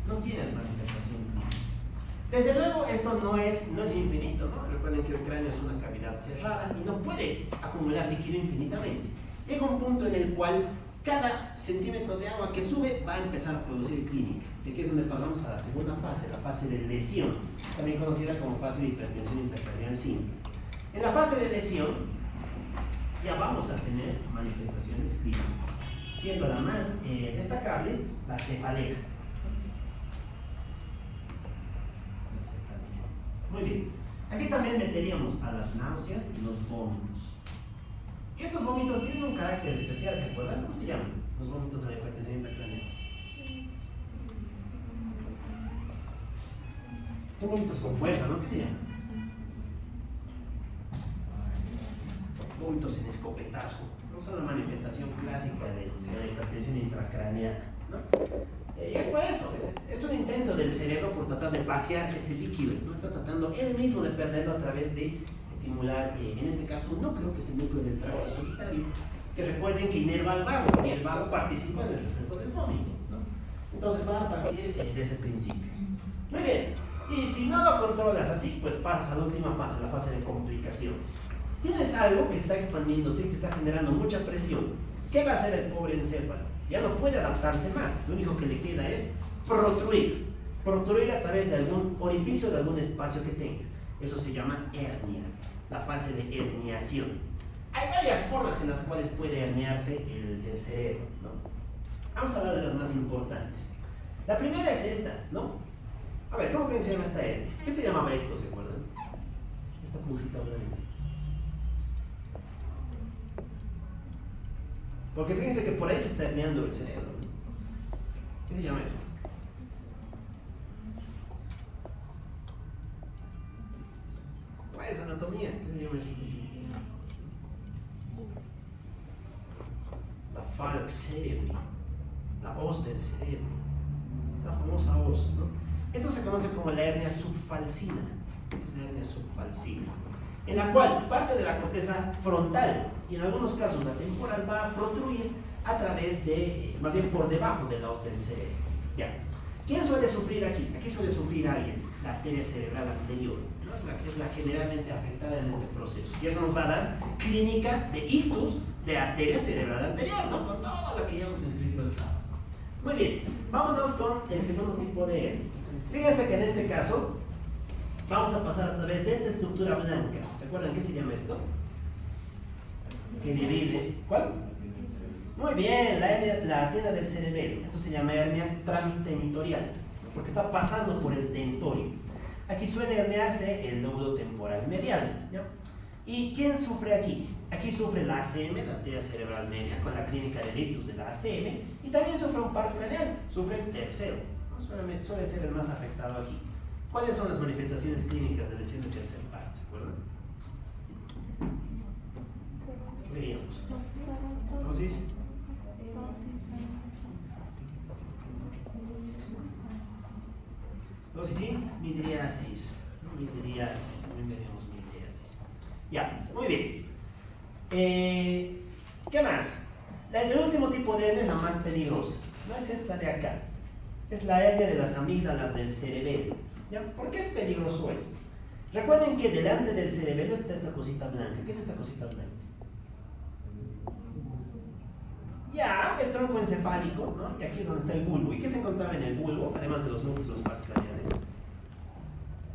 No tienes manifestación clínica. Desde luego, esto no es infinito, ¿no? Recuerden que el cráneo es una cavidad cerrada y no puede acumular líquido infinitamente. Llega un punto en el cual cada centímetro de agua que sube va a empezar a producir clínica. Y aquí es donde pasamos a la segunda fase, la fase de lesión, también conocida como fase de hipertensión intracraneal simple. En la fase de lesión ya vamos a tener manifestaciones clínicas, siendo la más destacable la cefalea. Muy bien, aquí también meteríamos a las náuseas y los vómitos. Y estos vómitos tienen un carácter especial, ¿se acuerdan? ¿Cómo se llaman los vómitos de la hipertensión intracraneal? Son vómitos con fuerza, ¿no? ¿Qué se llaman? Vómitos en escopetazo. No son la manifestación clásica de la hipertensión intracraneal, ¿no? Y es por eso, es un intento del cerebro por tratar de vaciar ese líquido, no está tratando él mismo de perderlo a través de estimular, en este caso un núcleo, que es el núcleo del tracto solitario, que recuerden que inerva al vago, y el vago participa en el reflejo del vómito, ¿no? Entonces va a partir de ese principio. Muy bien, y si no lo controlas así, pues pasas a la última fase, la fase de complicaciones. Tienes algo que está expandiéndose, que está generando mucha presión. ¿Qué va a hacer el pobre encéfalo? Ya no puede adaptarse más, lo único que le queda es protruir a través de algún orificio, de algún espacio que tenga. Eso se llama hernia, la fase de herniación. Hay varias formas en las cuales puede herniarse el cerebro, ¿no? Vamos a hablar de las más importantes. La primera es esta, ¿no? A ver, ¿cómo creen que se llama esta hernia? ¿Qué se llamaba esto, se acuerdan? Esta puntita blanca. Porque fíjense que por ahí se está herniando el cerebro, ¿no? ¿Qué se llama eso? ¿Cuál es anatomía? ¿Qué se llama eso? La falx cerebri, la hoz del cerebro, la famosa hoz, ¿no? Esto se conoce como la hernia subfalcina, en la cual parte de la corteza frontal y en algunos casos la temporal va a protruir a través de, más bien por debajo de la hoz del cerebro. Ya. ¿Quién suele sufrir aquí? Aquí suele sufrir alguien, la arteria cerebral anterior, ¿no? Es la generalmente afectada en este proceso. Y eso nos va a dar clínica de ictus de arteria cerebral anterior, ¿no? Con todo lo que ya hemos descrito el sábado. Muy bien, vámonos con el segundo tipo de hernia. Fíjense que en este caso vamos a pasar a través de esta estructura blanca. ¿Se acuerdan qué se llama esto? Que divide. ¿Cuál? Muy bien, la tienda del cerebelo. Esto se llama hernia transtentorial, porque está pasando por el tentorio. Aquí suele herniarse el lóbulo temporal medial, ¿ya? ¿Y quién sufre aquí? Aquí sufre la ACM, la arteria cerebral media, con la clínica del ictus de la ACM, y también sufre un paro craneal, sufre el tercero, ¿no? Suele ser el más afectado aquí. ¿Cuáles son las manifestaciones clínicas de lesión de tercer paro? ¿Se acuerdan? ¿Qué veíamos? ¿Dosis? Dosis, sí, midriasis. Midriasis, también veríamos midriasis. Ya, muy bien. ¿Qué más? El último tipo de hernia es la más peligrosa. No es esta de acá. Es la hernia de las amígdalas del cerebelo. ¿Ya? ¿Por qué es peligroso esto? Recuerden que delante del cerebelo está esta cosita blanca. ¿Qué es esta cosita blanca? Ya, el tronco encefálico, ¿no? Y aquí es donde está el bulbo. ¿Y qué se encontraba en el bulbo? Además de los núcleos craneales.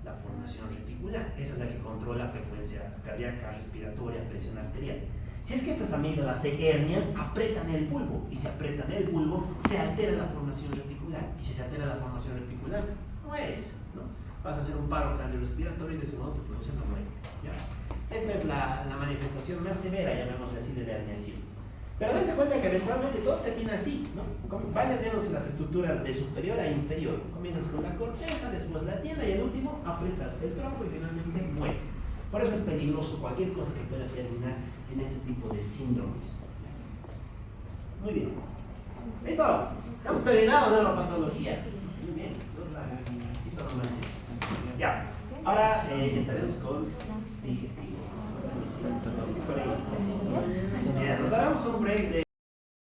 La formación reticular. Esa es la que controla frecuencia cardíaca, respiratoria, presión arterial. Si es que estas amígdalas se hernian, apretan el bulbo. Y si apretan el bulbo, se altera la formación reticular. Y si se altera la formación reticular, mueres, ¿no? Vas a hacer un paro cardiorrespiratorio y de ese modo te produce la muerte, ¿ya? Esta es la manifestación más severa, llamémosle así, de la herniación. Pero dense cuenta que eventualmente todo termina así, ¿no? Van herniándose las estructuras de superior a inferior. Comienzas con la corteza, después la tienda y el último apretas el tronco y finalmente mueres. Por eso es peligroso cualquier cosa que pueda terminar en este tipo de síndromes. Muy bien. ¿Listo? Hemos terminado, ¿no? La patología. Muy bien. Ya. Ahora entraremos con